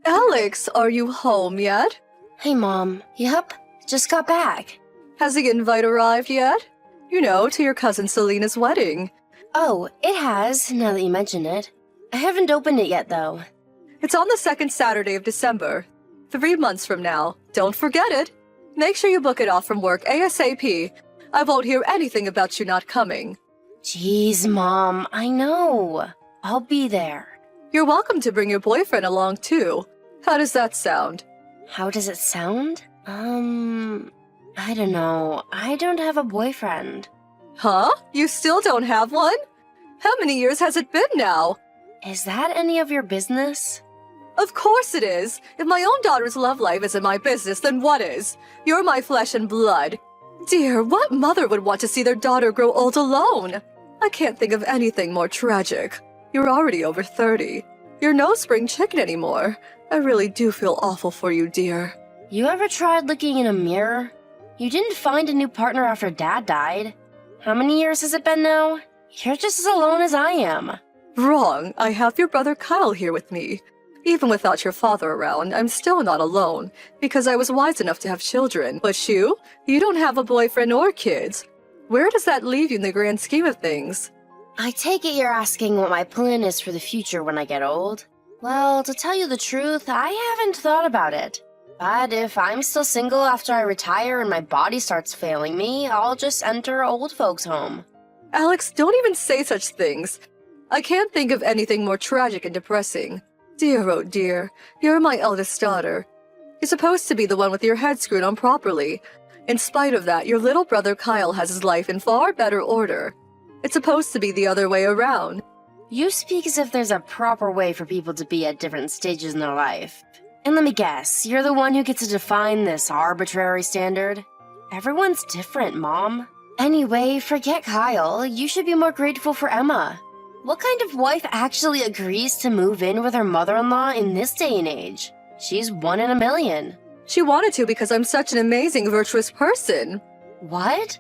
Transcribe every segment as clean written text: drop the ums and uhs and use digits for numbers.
Alex, are you home yet? Hey, Mom. Yep, just got back. Has the invite arrived yet? You know, to your cousin Selena's wedding. Oh, it has, now that you mention it. I haven't opened it yet, though. It's on the second Saturday of December. 3 months from now. Don't forget it. Make sure you book it off from work ASAP. I won't hear anything about you not coming. Jeez, Mom, I know. I'll be there. You're welcome to bring your boyfriend along, too. How does that sound? How does it sound? I don't know. I don't have a boyfriend. Huh? You still don't have one? How many years has it been now? Is that any of your business? Of course it is. If my own daughter's love life isn't my business, then what is? You're my flesh and blood. Dear, what mother would want to see their daughter grow old alone? I can't think of anything more tragic. You're already over 30. You're no spring chicken anymore. I really do feel awful for you, dear. You ever tried looking in a mirror? You didn't find a new partner after Dad died. How many years has it been now? You're just as alone as I am. Wrong. I have your brother Kyle here with me. Even without your father around, I'm still not alone, because I was wise enough to have children. But you don't have a boyfriend or kids. Where does that leave you in the grand scheme of things? I take it you're asking what my plan is for the future when I get old. Well, to tell you the truth, I haven't thought about it. But if I'm still single after I retire and my body starts failing me, I'll just enter old folks' home. Alex, don't even say such things. I can't think of anything more tragic and depressing. Dear, oh dear, you're my eldest daughter. You're supposed to be the one with your head screwed on properly. In spite of that, your little brother Kyle has his life in far better order. It's supposed to be the other way around. You speak as if there's a proper way for people to be at different stages in their life. And let me guess, you're the one who gets to define this arbitrary standard? Everyone's different, Mom. Anyway, forget Kyle. You should be more grateful for Emma. What kind of wife actually agrees to move in with her mother-in-law in this day and age? She's 1 in a million. She wanted to because I'm such an amazing, virtuous person. What?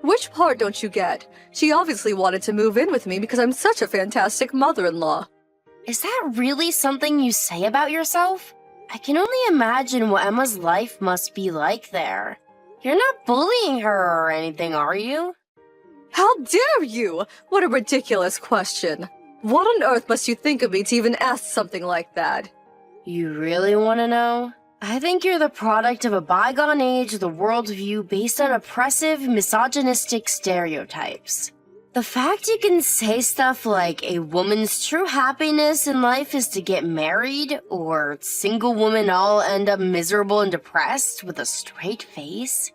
Which part don't you get? She obviously wanted to move in with me because I'm such a fantastic mother-in-law. Is that really something you say about yourself? I can only imagine what Emma's life must be like there. You're not bullying her or anything, are you? How dare you! What a ridiculous question. What on earth must you think of me to even ask something like that? You really want to know? I think you're the product of a bygone age with a worldview based on oppressive, misogynistic stereotypes. The fact you can say stuff like a woman's true happiness in life is to get married, or single women all end up miserable and depressed with a straight face,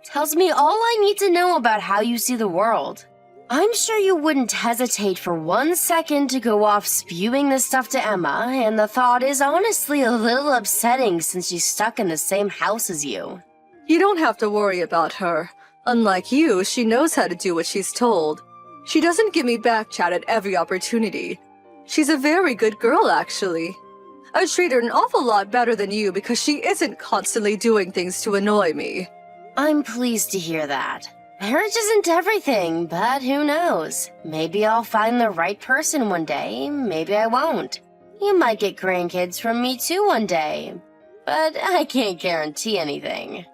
tells me all I need to know about how you see the world. I'm sure you wouldn't hesitate for 1 second to go off spewing this stuff to Emma, and the thought is honestly a little upsetting since she's stuck in the same house as you. You don't have to worry about her. Unlike you, she knows how to do what she's told. She doesn't give me back chat at every opportunity. She's a very good girl, actually. I treat her an awful lot better than you because she isn't constantly doing things to annoy me. I'm pleased to hear that. Marriage isn't everything, but who knows? Maybe I'll find the right person one day, maybe I won't. You might get grandkids from me too one day, but I can't guarantee anything.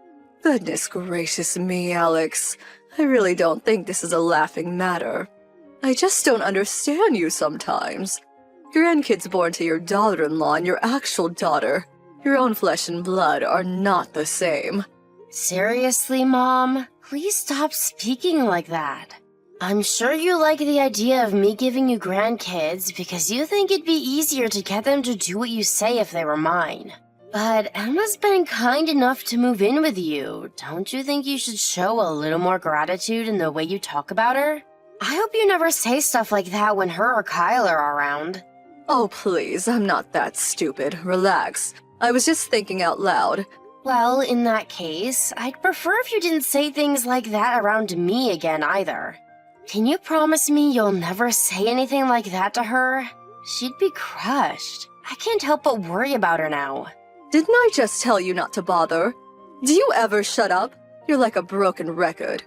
Goodness gracious me, Alex. I really don't think this is a laughing matter. I just don't understand you sometimes. Grandkids born to your daughter-in-law and your actual daughter, your own flesh and blood, are not the same. Seriously, Mom? Please stop speaking like that. I'm sure you like the idea of me giving you grandkids because you think it'd be easier to get them to do what you say if they were mine. But Emma's been kind enough to move in with you. Don't you think you should show a little more gratitude in the way you talk about her? I hope you never say stuff like that when her or Kyle are around. Oh, please, I'm not that stupid. Relax. I was just thinking out loud. Well, in that case, I'd prefer if you didn't say things like that around me again either. Can you promise me you'll never say anything like that to her? She'd be crushed. I can't help but worry about her now. Didn't I just tell you not to bother? Do you ever shut up? You're like a broken record.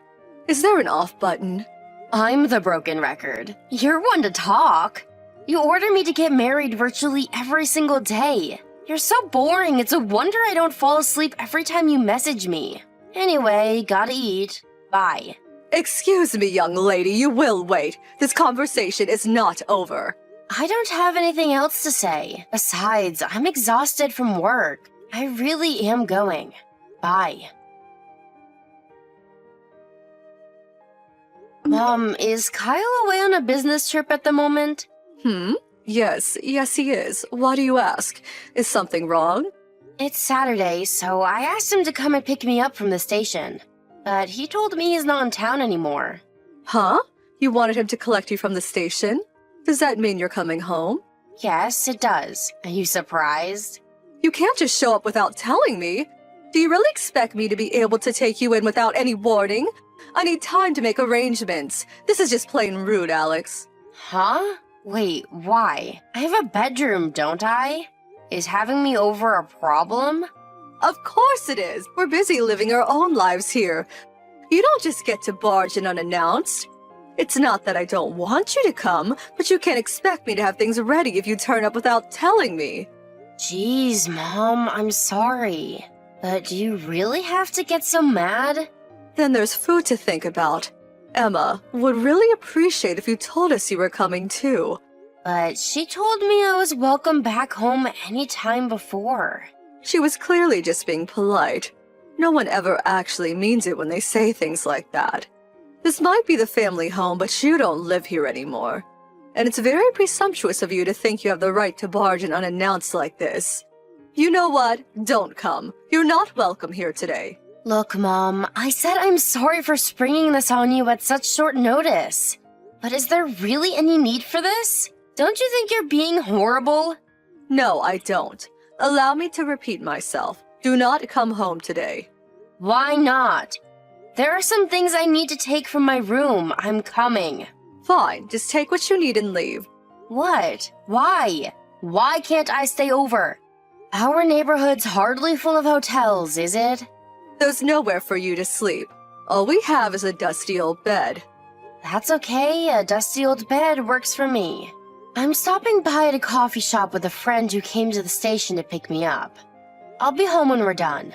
Is there an off button? I'm the broken record. You're one to talk. You order me to get married virtually every single day. You're so boring, it's a wonder I don't fall asleep every time you message me. Anyway, gotta eat. Bye. Excuse me, young lady, you will wait. This conversation is not over. I don't have anything else to say. Besides, I'm exhausted from work. I really am going. Bye. Mom, is Kyle away on a business trip at the moment? Yes, he is. Why do you ask? Is something wrong? It's Saturday, so I asked him to come and pick me up from the station. But he told me he's not in town anymore. Huh? You wanted him to collect you from the station? Does that mean you're coming home? Yes, it does. Are you surprised? You can't just show up without telling me. Do you really expect me to be able to take you in without any warning? I need time to make arrangements. This is just plain rude, Alex. Huh? Wait, why? I have a bedroom, don't I? Is having me over a problem? Of course it is. We're busy living our own lives here. You don't just get to barge in unannounced. It's not that I don't want you to come, but you can't expect me to have things ready if you turn up without telling me. Jeez, Mom, I'm sorry. But do you really have to get so mad? Then there's food to think about. Emma would really appreciate if you told us you were coming too. But she told me I was welcome back home any time before. She was clearly just being polite. No one ever actually means it when they say things like that. This might be the family home, but you don't live here anymore. And it's very presumptuous of you to think you have the right to barge in unannounced like this. You know what? Don't come. You're not welcome here today. Look, Mom, I said I'm sorry for springing this on you at such short notice. But is there really any need for this? Don't you think you're being horrible? No, I don't. Allow me to repeat myself. Do not come home today. Why not? There are some things I need to take from my room. I'm coming. Fine, just take what you need and leave. What? Why? Why can't I stay over? Our neighborhood's hardly full of hotels, is it? There's nowhere for you to sleep. All we have is a dusty old bed. That's okay. A dusty old bed works for me. I'm stopping by at a coffee shop with a friend who came to the station to pick me up. I'll be home when we're done.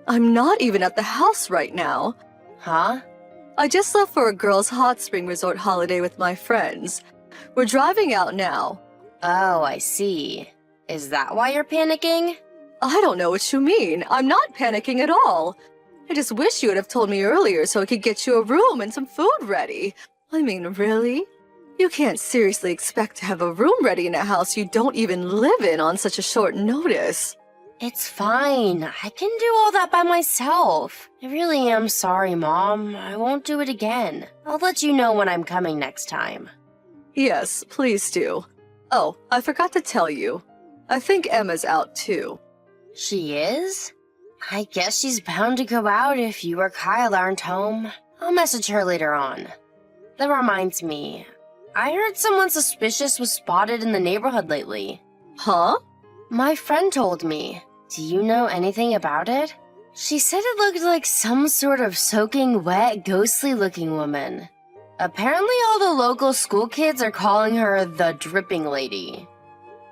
I'm not even at the house right now. Huh? I just left for a girls' hot spring resort holiday with my friends. We're driving out now. Oh, I see. Is that why you're panicking? I don't know what you mean. I'm not panicking at all. I just wish you would have told me earlier so I could get you a room and some food ready. I mean, really? You can't seriously expect to have a room ready in a house you don't even live in on such a short notice. It's fine. I can do all that by myself. I really am sorry, Mom. I won't do it again. I'll let you know when I'm coming next time. Yes, please do. Oh, I forgot to tell you. I think Emma's out too. She is? I guess she's bound to go out if you or Kyle aren't home. I'll message her later on. That reminds me. I heard someone suspicious was spotted in the neighborhood lately. Huh? My friend told me. Do you know anything about it? She said it looked like some sort of soaking wet, ghostly-looking woman. Apparently all the local school kids are calling her the Dripping Lady.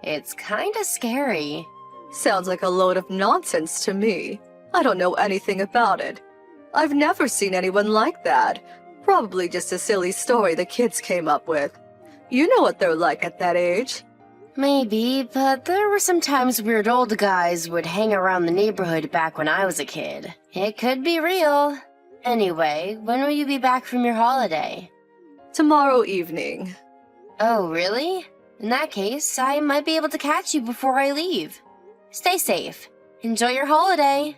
It's kinda scary. Sounds like a load of nonsense to me. I don't know anything about it. I've never seen anyone like that. Probably just a silly story the kids came up with. You know what they're like at that age. Maybe, but there were some times weird old guys would hang around the neighborhood back when I was a kid. It could be real. Anyway, when will you be back from your holiday? Tomorrow evening. Oh, really? In that case, I might be able to catch you before I leave. Stay safe. Enjoy your holiday.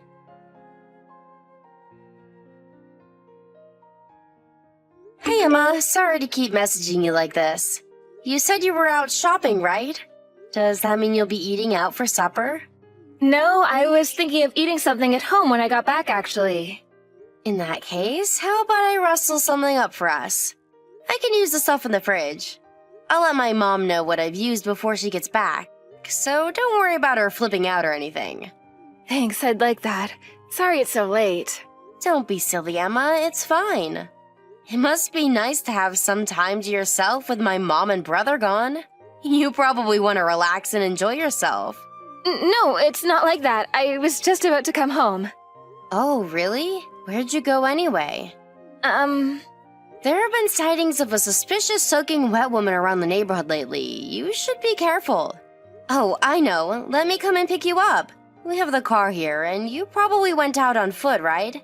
Hey, Emma. Sorry to keep messaging you like this. You said you were out shopping, right? Does that mean you'll be eating out for supper? No, I was thinking of eating something at home when I got back, actually. In that case, how about I rustle something up for us? I can use the stuff in the fridge. I'll let my mom know what I've used before she gets back, so don't worry about her flipping out or anything. Thanks, I'd like that. Sorry it's so late. Don't be silly, Emma. It's fine. It must be nice to have some time to yourself with my mom and brother gone. You probably want to relax and enjoy yourself. No, it's not like that. I was just about to come home. Oh, really? Where'd you go anyway? There have been sightings of a suspicious soaking wet woman around the neighborhood lately. You should be careful. Oh, I know. Let me come and pick you up. We have the car here, and you probably went out on foot, right?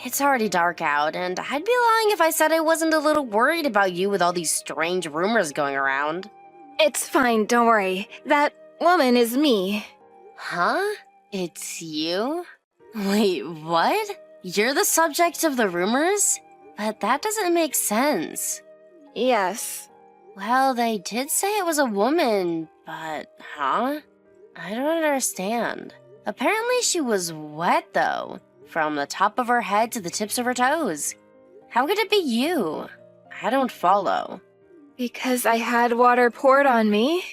It's already dark out, and I'd be lying if I said I wasn't a little worried about you with all these strange rumors going around. It's fine, don't worry. That woman is me. Huh? It's you? Wait, what? You're the subject of the rumors? But that doesn't make sense. Yes. Well, they did say it was a woman, but huh? I don't understand. Apparently she was wet, though, from the top of her head to the tips of her toes. How could it be you? I don't follow. Because I had water poured on me.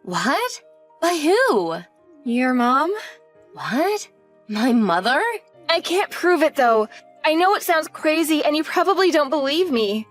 What? By who? Your mom? What? My mother? I can't prove it, though. I know it sounds crazy, and you probably don't believe me.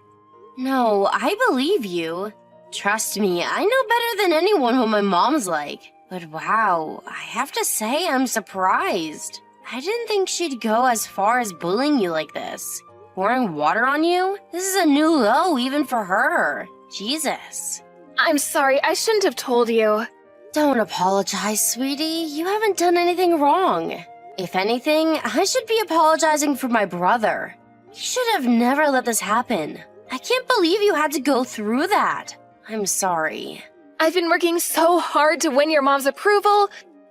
No, I believe you. Trust me, I know better than anyone what my mom's like. But wow, I have to say I'm surprised. I didn't think she'd go as far as bullying you like this. Pouring water on you? This is a new low even for her. Jesus. I'm sorry, I shouldn't have told you. Don't apologize, sweetie. You haven't done anything wrong. If anything, I should be apologizing for my brother. He should have never let this happen. I can't believe you had to go through that. I'm sorry. I've been working so hard to win your mom's approval.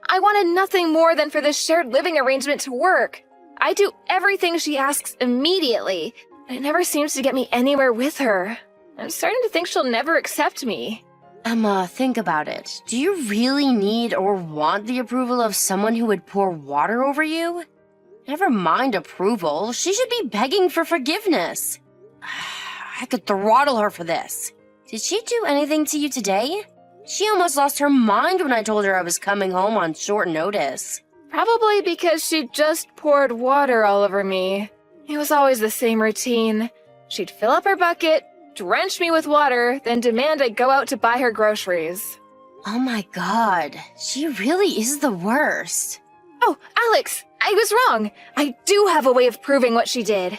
I wanted nothing more than for this shared living arrangement to work. I do everything she asks immediately, but it never seems to get me anywhere with her. I'm starting to think she'll never accept me. Emma, think about it. Do you really need or want the approval of someone who would pour water over you? Never mind approval, she should be begging for forgiveness. I could throttle her for this. Did she do anything to you today? She almost lost her mind when I told her I was coming home on short notice. Probably because she just poured water all over me. It was always the same routine. She'd fill up her bucket, drench me with water, then demand I go out to buy her groceries. Oh my god, she really is the worst. Oh, Alex, I was wrong. I do have a way of proving what she did.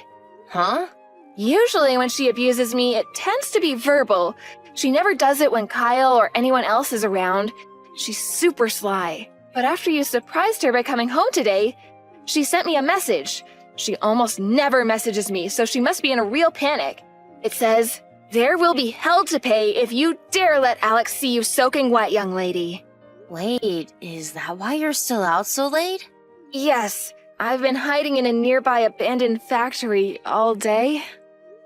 Huh? Usually when she abuses me, it tends to be verbal. She never does it when Kyle or anyone else is around. She's super sly. But after you surprised her by coming home today, she sent me a message. She almost never messages me, so she must be in a real panic. It says, "There will be hell to pay if you dare let Alex see you soaking wet, young lady." Wait, is that why you're still out so late? Yes, I've been hiding in a nearby abandoned factory all day.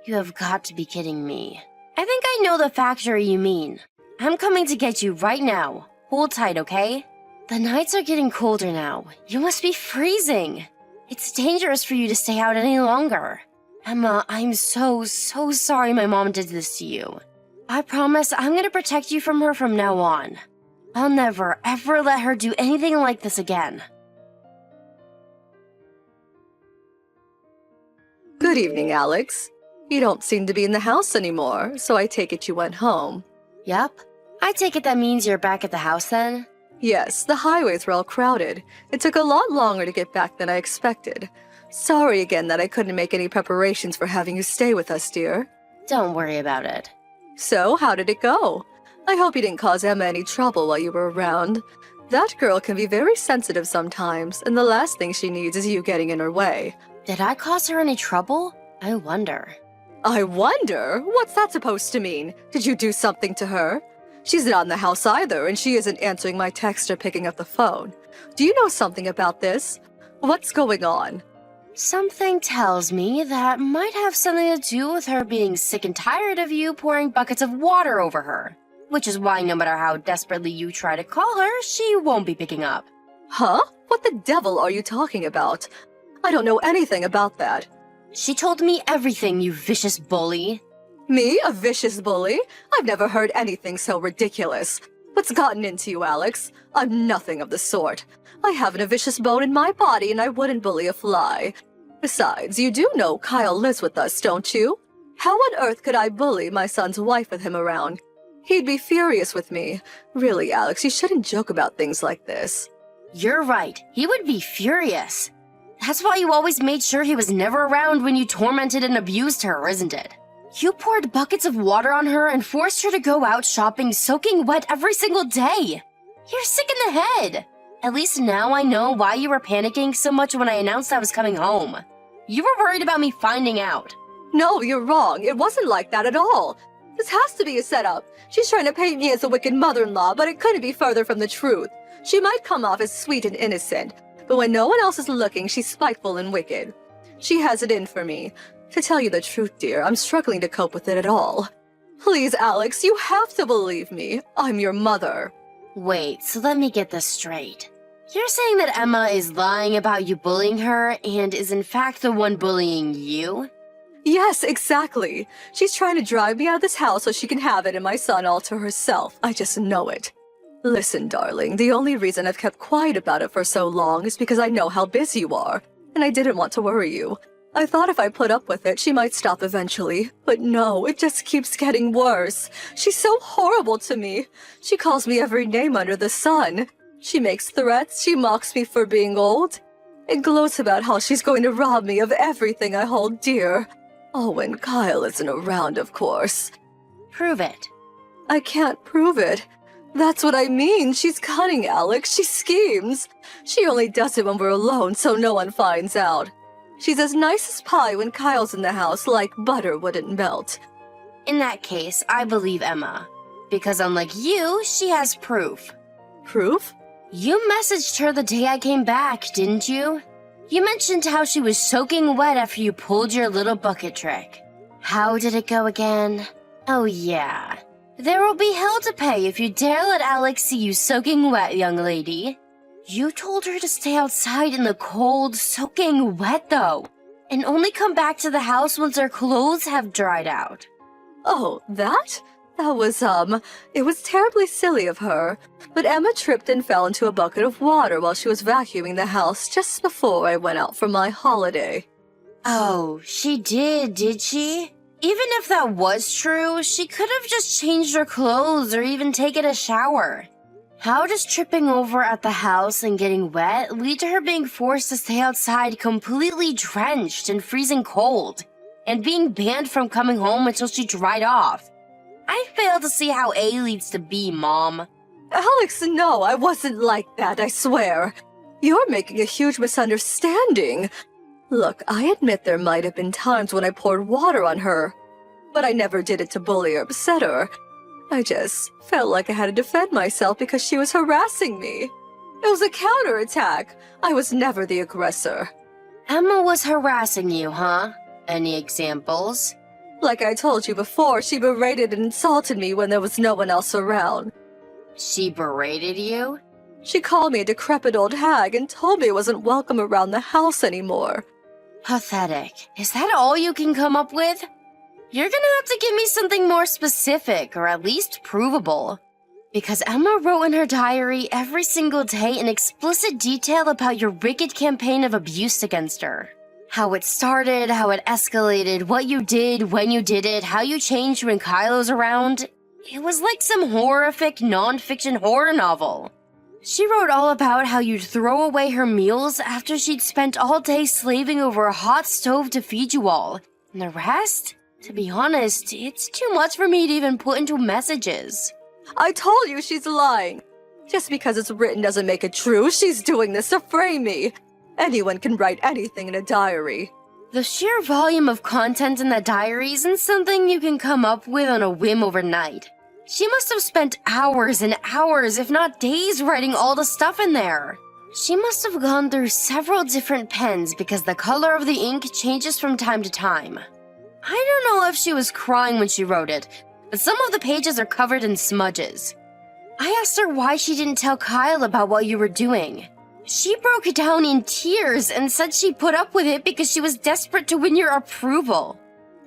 You have got to be kidding me. I think I know the factory you mean. I'm coming to get you right now. Hold tight, okay? The nights are getting colder now. You must be freezing. It's dangerous for you to stay out any longer. Emma, I'm so sorry my mom did this to you. I promise I'm gonna protect you from her from now on. I'll never, ever let her do anything like this again. Good evening, Alex. You don't seem to be in the house anymore, so I take it you went home. Yup. I take it that means you're back at the house then? Yes, the highways were all crowded. It took a lot longer to get back than I expected. Sorry again that I couldn't make any preparations for having you stay with us, dear. Don't worry about it. So, how did it go? I hope you didn't cause Emma any trouble while you were around. That girl can be very sensitive sometimes, and the last thing she needs is you getting in her way. Did I cause her any trouble? I wonder. I wonder? What's that supposed to mean? Did you do something to her? She's not in the house either, and she isn't answering my text or picking up the phone. Do you know something about this? What's going on? Something tells me that might have something to do with her being sick and tired of you pouring buckets of water over her. Which is why no matter how desperately you try to call her, she won't be picking up. Huh? What the devil are you talking about? I don't know anything about that. She told me everything, you vicious bully. Me? A vicious bully? I've never heard anything so ridiculous. What's gotten into you, Alex? I'm nothing of the sort. I haven't a vicious bone in my body, and I wouldn't bully a fly. Besides, you do know Kyle lives with us, don't you? How on earth could I bully my son's wife with him around? He'd be furious with me. Really, Alex, you shouldn't joke about things like this. You're right. He would be furious. That's why you always made sure he was never around when you tormented and abused her, isn't it? You poured buckets of water on her and forced her to go out shopping soaking wet every single day. You're sick in the head. At least now I know why you were panicking so much when I announced I was coming home. You were worried about me finding out. No, you're wrong. It wasn't like that at all. This has to be a setup. She's trying to paint me as a wicked mother-in-law, but it couldn't be further from the truth. She might come off as sweet and innocent, but when no one else is looking, she's spiteful and wicked. She has it in for me. To tell you the truth, dear, I'm struggling to cope with it at all. Please, Alex, you have to believe me. I'm your mother. Wait, so let me get this straight. You're saying that Emma is lying about you bullying her and is in fact the one bullying you? Yes, exactly. She's trying to drive me out of this house so she can have it and my son all to herself. I just know it. Listen, darling, the only reason I've kept quiet about it for so long is because I know how busy you are, and I didn't want to worry you. I thought if I put up with it, she might stop eventually. But no, it just keeps getting worse. She's so horrible to me. She calls me every name under the sun. She makes threats, she mocks me for being old, and gloats about how she's going to rob me of everything I hold dear. Oh, when Kyle isn't around, of course. Prove it. I can't prove it. That's what I mean. She's cunning, Alex. She schemes. She only does it when we're alone so no one finds out. She's as nice as pie when Kyle's in the house, like butter wouldn't melt. In that case, I believe Emma. Because unlike you, she has proof. Proof? You messaged her the day I came back, didn't you? You mentioned how she was soaking wet after you pulled your little bucket trick. How did it go again? Oh yeah. There will be hell to pay if you dare let Alex see you soaking wet, young lady. You told her to stay outside in the cold, soaking wet though, and only come back to the house once her clothes have dried out. Oh, that? It was terribly silly of her. But Emma tripped and fell into a bucket of water while she was vacuuming the house just before I went out for my holiday. Oh, she did she? Even if that was true, she could have just changed her clothes or even taken a shower. How does tripping over at the house and getting wet lead to her being forced to stay outside completely drenched and freezing cold, and being banned from coming home until she dried off? I fail to see how A leads to B, Mom. Alex, no, I wasn't like that, I swear. You're making a huge misunderstanding. Look, I admit there might have been times when I poured water on her, but I never did it to bully or upset her. I just felt like I had to defend myself because she was harassing me. It was a counterattack. I was never the aggressor. Emma was harassing you, huh? Any examples? Like I told you before, she berated and insulted me when there was no one else around. She berated you? She called me a decrepit old hag and told me I wasn't welcome around the house anymore. Pathetic. Is that all you can come up with? You're gonna have to give me something more specific, or at least provable. Because Emma wrote in her diary every single day in explicit detail about your wicked campaign of abuse against her. How it started, how it escalated, what you did, when you did it, how you changed when Kylo's around. It was like some horrific, non-fiction horror novel. She wrote all about how you'd throw away her meals after she'd spent all day slaving over a hot stove to feed you all. And the rest? To be honest, it's too much for me to even put into messages. I told you she's lying. Just because it's written doesn't make it true. She's doing this to frame me. Anyone can write anything in a diary. The sheer volume of content in that diary isn't something you can come up with on a whim overnight. She must have spent hours and hours, if not days, writing all the stuff in there. She must have gone through several different pens because the color of the ink changes from time to time. I don't know if she was crying when she wrote it, but some of the pages are covered in smudges. I asked her why she didn't tell Kyle about what you were doing. She broke down in tears and said she put up with it because she was desperate to win your approval.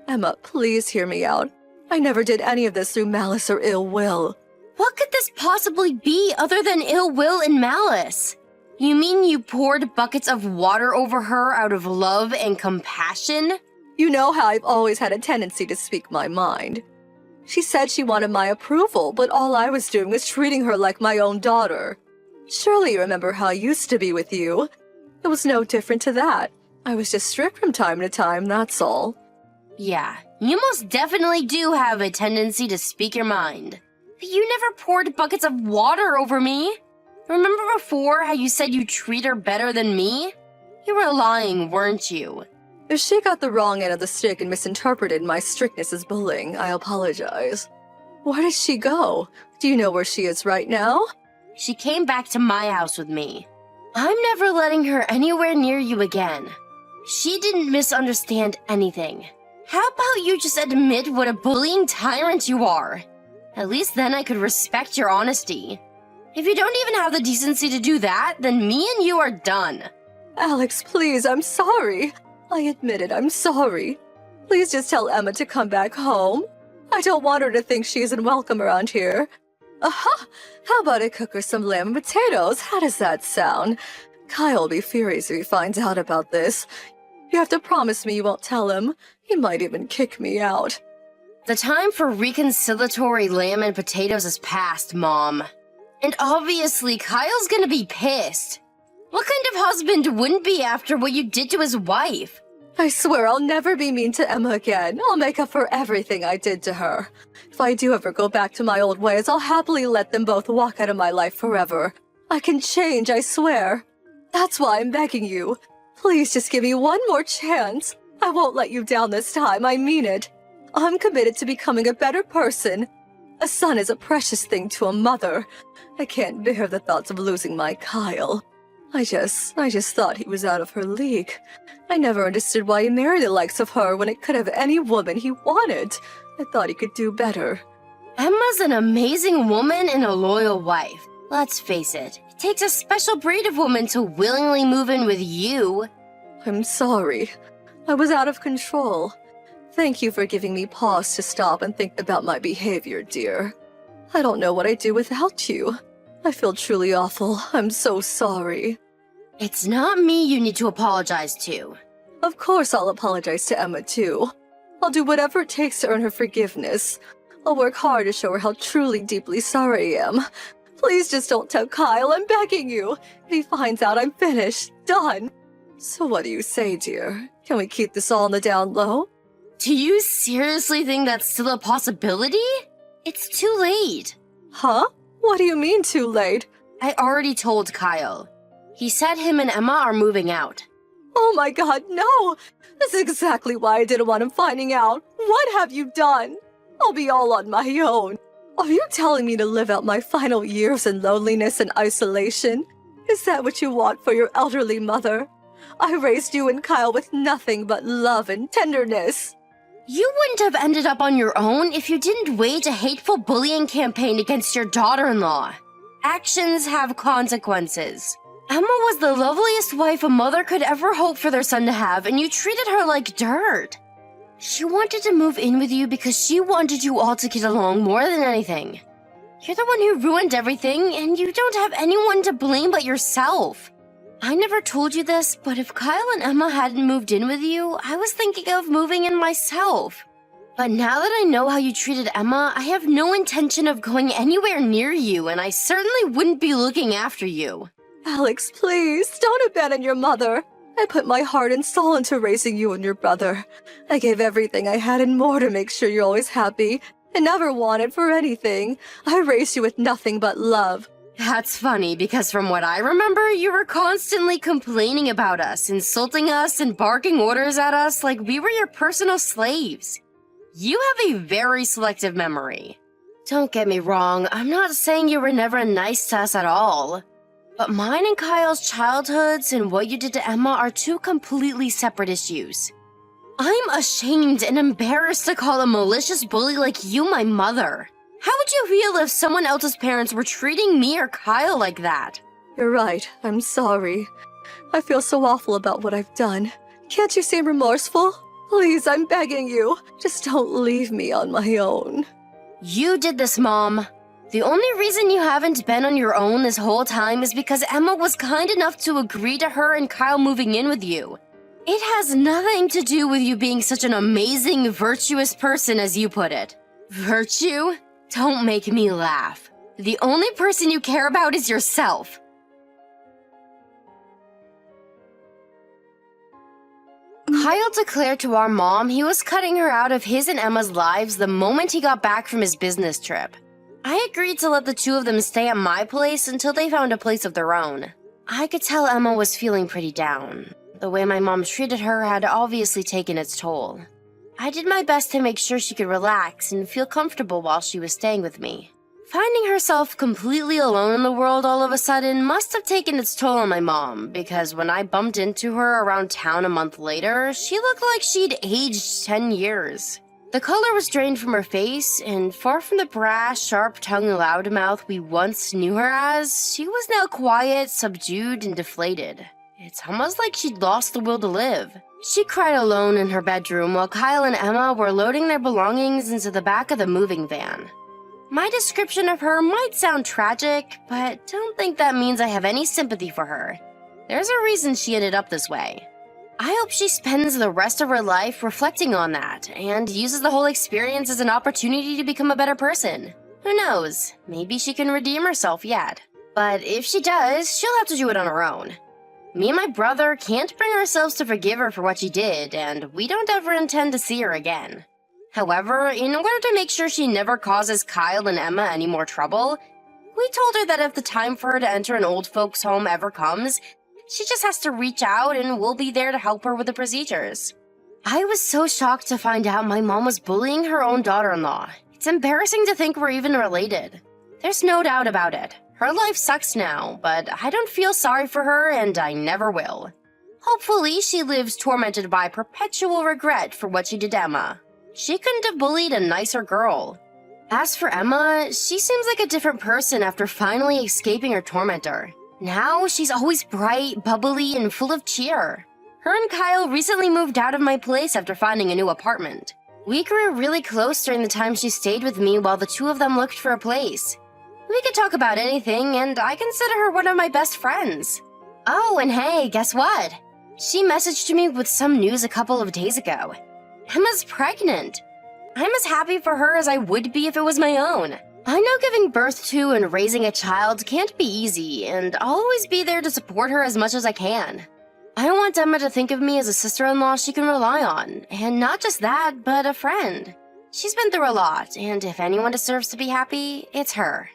Emma, please hear me out. I never did any of this through malice or ill will. What could this possibly be other than ill will and malice? You mean you poured buckets of water over her out of love and compassion? You know how I've always had a tendency to speak my mind. She said she wanted my approval, but all I was doing was treating her like my own daughter. Surely you remember how I used to be with you. It was no different to that. I was just strict from time to time, that's all. Yeah, you most definitely do have a tendency to speak your mind. But you never poured buckets of water over me. Remember before how you said you treat her better than me? You were lying, weren't you? If she got the wrong end of the stick and misinterpreted my strictness as bullying, I apologize. Where did she go? Do you know where she is right now? She came back to my house with me. I'm never letting her anywhere near you again. She didn't misunderstand anything. How about you just admit what a bullying tyrant you are? At least then I could respect your honesty. If you don't even have the decency to do that, then me and you are done. Alex, please, I'm sorry. I admit it, I'm sorry. Please just tell Emma to come back home. I don't want her to think she isn't welcome around here. Aha! How about I cook her some lamb and potatoes? How does that sound? Kyle will be furious if he finds out about this. You have to promise me you won't tell him. He might even kick me out. The time for reconciliatory lamb and potatoes has passed, Mom. And obviously, Kyle's gonna be pissed. What kind of husband wouldn't be after what you did to his wife? I swear I'll never be mean to Emma again. I'll make up for everything I did to her. If I do ever go back to my old ways, I'll happily let them both walk out of my life forever. I can change, I swear. That's why I'm begging you. Please just give me one more chance. I won't let you down this time, I mean it. I'm committed to becoming a better person. A son is a precious thing to a mother. I can't bear the thoughts of losing my Kyle. I just thought he was out of her league. I never understood why he married the likes of her when it could have any woman he wanted. I thought he could do better. Emma's an amazing woman and a loyal wife. Let's face it, it takes a special breed of woman to willingly move in with you. I'm sorry. I was out of control. Thank you for giving me pause to stop and think about my behavior, dear. I don't know what I'd do without you. I feel truly awful. I'm so sorry. It's not me you need to apologize to. Of course I'll apologize to Emma, too. I'll do whatever it takes to earn her forgiveness. I'll work hard to show her how truly deeply sorry I am. Please just don't tell Kyle, I'm begging you. If he finds out, I'm finished. Done. So what do you say, dear? Can we keep this all on the down low? Do you seriously think that's still a possibility? It's too late. Huh? What do you mean too late? I already told Kyle. He said him and Emma are moving out. Oh my god, no! This is exactly why I didn't want him finding out. What have you done? I'll be all on my own. Are you telling me to live out my final years in loneliness and isolation? Is that what you want for your elderly mother? I raised you and Kyle with nothing but love and tenderness. You wouldn't have ended up on your own if you didn't wage a hateful bullying campaign against your daughter-in-law. Actions have consequences. Emma was the loveliest wife a mother could ever hope for their son to have, and you treated her like dirt. She wanted to move in with you because she wanted you all to get along more than anything. You're the one who ruined everything, and you don't have anyone to blame but yourself. I never told you this, but if Kyle and Emma hadn't moved in with you, I was thinking of moving in myself. But now that I know how you treated Emma, I have no intention of going anywhere near you, and I certainly wouldn't be looking after you. Alex, please, don't abandon your mother. I put my heart and soul into raising you and your brother. I gave everything I had and more to make sure you're always happy, and never wanted for anything. I raised you with nothing but love. That's funny, because from what I remember, you were constantly complaining about us, insulting us, and barking orders at us like we were your personal slaves. You have a very selective memory. Don't get me wrong, I'm not saying you were never nice to us at all. But mine and Kyle's childhoods and what you did to Emma are two completely separate issues. I'm ashamed and embarrassed to call a malicious bully like you my mother. How would you feel if someone else's parents were treating me or Kyle like that? You're right, I'm sorry. I feel so awful about what I've done. Can't you seem remorseful? Please, I'm begging you. Just don't leave me on my own. You did this, Mom. The only reason you haven't been on your own this whole time is because Emma was kind enough to agree to her and Kyle moving in with you. It has nothing to do with you being such an amazing, virtuous person as you put it. Virtue? Don't make me laugh. The only person you care about is yourself. Kyle declared to our mom he was cutting her out of his and Emma's lives the moment he got back from his business trip. I agreed to let the two of them stay at my place until they found a place of their own. I could tell Emma was feeling pretty down. The way my mom treated her had obviously taken its toll. I did my best to make sure she could relax and feel comfortable while she was staying with me. Finding herself completely alone in the world all of a sudden must have taken its toll on my mom, because when I bumped into her around town a month later, she looked like she'd aged 10 years. The color was drained from her face, and far from the brash, sharp-tongued loudmouth we once knew her as, she was now quiet, subdued, and deflated. It's almost like she'd lost the will to live. She cried alone in her bedroom while Kyle and Emma were loading their belongings into the back of the moving van. My description of her might sound tragic, but don't think that means I have any sympathy for her. There's a reason she ended up this way. I hope she spends the rest of her life reflecting on that and uses the whole experience as an opportunity to become a better person. Who knows, maybe she can redeem herself yet. But if she does, she'll have to do it on her own. Me and my brother can't bring ourselves to forgive her for what she did, and we don't ever intend to see her again. However, in order to make sure she never causes Kyle and Emma any more trouble, we told her that if the time for her to enter an old folks' home ever comes, she just has to reach out and we'll be there to help her with the procedures. I was so shocked to find out my mom was bullying her own daughter-in-law. It's embarrassing to think we're even related. There's no doubt about it. Her life sucks now, but I don't feel sorry for her and I never will. Hopefully, she lives tormented by perpetual regret for what she did to Emma. She couldn't have bullied a nicer girl. As for Emma, she seems like a different person after finally escaping her tormentor. Now, she's always bright, bubbly, and full of cheer. Her and Kyle recently moved out of my place after finding a new apartment. We grew really close during the time she stayed with me while the two of them looked for a place. We could talk about anything, and I consider her one of my best friends. Oh, and hey, guess what? She messaged me with some news a couple of days ago. Emma's pregnant. I'm as happy for her as I would be if it was my own. I know giving birth to and raising a child can't be easy, and I'll always be there to support her as much as I can. I want Emma to think of me as a sister-in-law she can rely on, and not just that, but a friend. She's been through a lot, and if anyone deserves to be happy, it's her.